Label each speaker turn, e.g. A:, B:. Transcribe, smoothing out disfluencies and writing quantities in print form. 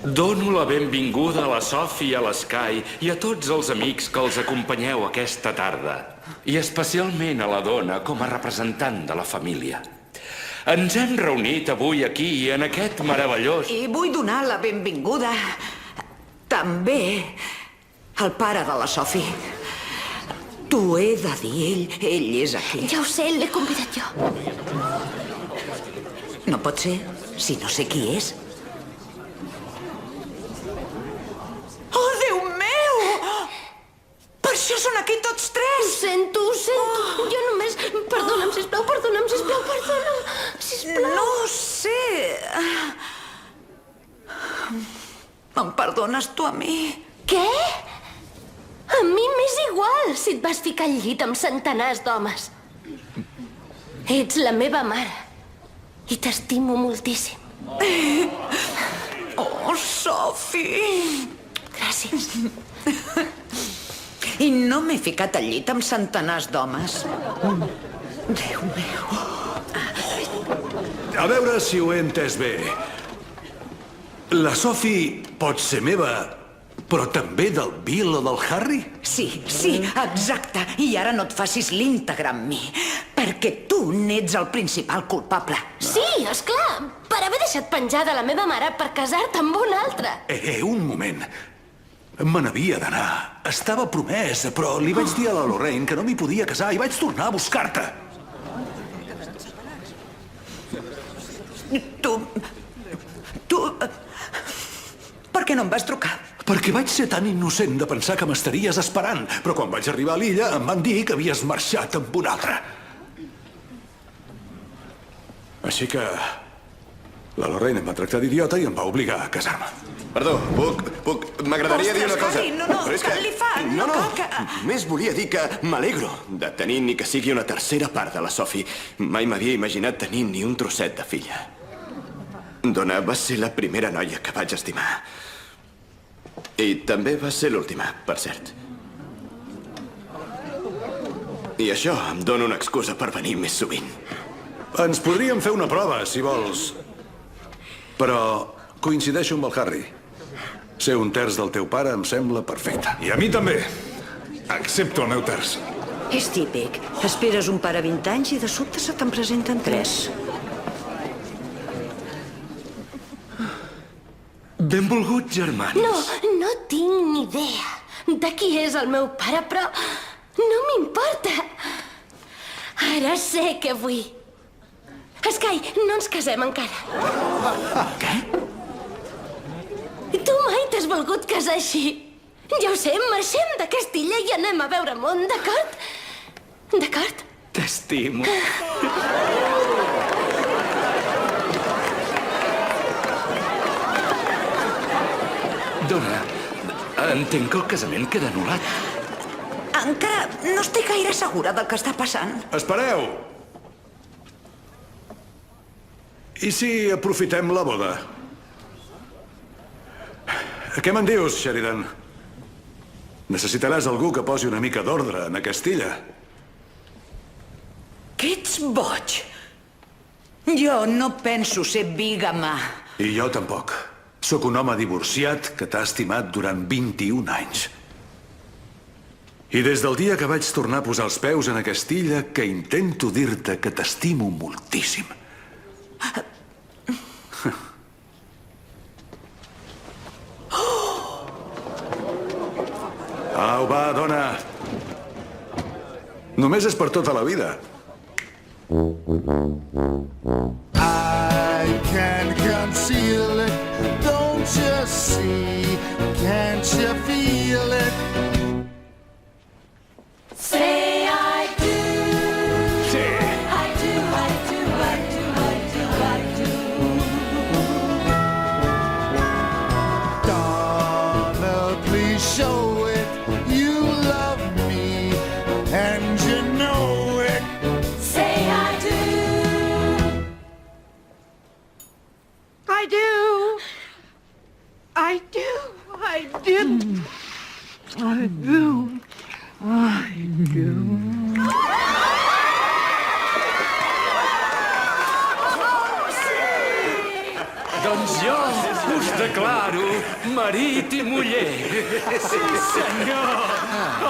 A: Dono la benvinguda a la Sophie i a l'Sky i a tots els amics que els acompanyeu aquesta tarda. I especialment a la dona com a representant de la família. Ens hem reunit avui aquí en aquest meravellós...
B: I vull donar la benvinguda també al pare de la Sophie. T'ho he de dir, ell és aquí.
C: Ja ho sé, l'he convidat jo.
B: No pot ser, si no sé qui és. Oh, Déu meu! Per això són aquí tots tres!
C: Ho sento, ho sento. Jo només... Perdona'm, sisplau, perdona'm, sisplau.
B: No sé... Em perdones tu a mi?
C: Què? A mi m'és igual si et vas ficar al llit amb centenars d'homes. Ets la meva mare. I t'estimo moltíssim.
B: Oh, Sophie!
C: Gràcies.
B: I no m'he ficat al llit amb centenars d'homes. Déu meu.
D: A veure si ho he entès bé. La Sophie pot ser meva, però també del Bill o del Harry?
B: Sí, exacte. I ara no et facis l'íntegre amb mi, perquè tu n'ets el principal culpable.
C: Sí, esclar. Per haver deixat penjada la meva mare per casar-te amb un altre.
D: Un moment. Me n'havia d'anar. Estava promès, però li vaig dir a la Lorraine que no m'hi podia casar i vaig tornar a buscar-te.
B: Tu... Per què no em vas trucar?
D: Perquè vaig ser tan innocent de pensar que m'estaries esperant, però quan vaig arribar a l'illa em van dir que havies marxat amb un altre. Així que... la Lorraine em va tractar d'idiota i em va obligar a casar-me.
E: Perdó, puc... M'agradaria dir una cosa.
B: Harry, no,
E: Però és que...
B: li fa, no cal que...
E: Només volia dir que m'alegro de tenir ni que sigui una tercera part de la Sophie. Mai m'havia imaginat tenir ni un trosset de filla. Donna va ser la primera noia que vaig estimar. I també va ser l'última, per cert. I això em dona una excusa per venir més sovint.
D: Ens podríem fer una prova, si vols. Però coincideixo amb el Harry. Ser un terç del teu pare em sembla perfecte.
F: I a mi també. Excepte el meu terç.
B: És típic. Esperes un pare 20 anys i de sobte se te'n presenten 3.
A: Benvolguts, germans.
C: No tinc ni idea de qui és el meu pare, però no m'importa. Ara sé què vull. Sky, no ens casem encara.
A: Què?
C: Tu mai t'has volgut casar així. Ja ho sé, marxem d'aquesta illa i anem a veure món, d'acord? D'acord?
A: T'estimo. Dona, entenc que el casament queda anul·lat.
B: Encara no estic gaire segura del que està passant.
D: Espereu! I si aprofitem la boda? Què me'n dius, Sheridan? Necessitaràs algú que posi una mica d'ordre en aquesta illa.
B: Que ets boig. Jo no penso ser bígama.
D: I jo tampoc. Sóc un home divorciat que t'ha estimat durant 21 anys. I des del dia que vaig tornar a posar els peus en aquesta illa que intento dir-te que t'estimo moltíssim. Au, va, dona. Només és per tota la vida.
G: I can't conceal it, don't you see? Can't you feel it?
C: Say I do.
D: Sí.
C: I do, I do, I do, I do, I do.
G: Donna, please show it. You love me, and you know it.
C: Say I do.
H: I do. I do. I do. I do. I do.
A: Doncs jo us declaro marit i muller. Sí, senyor!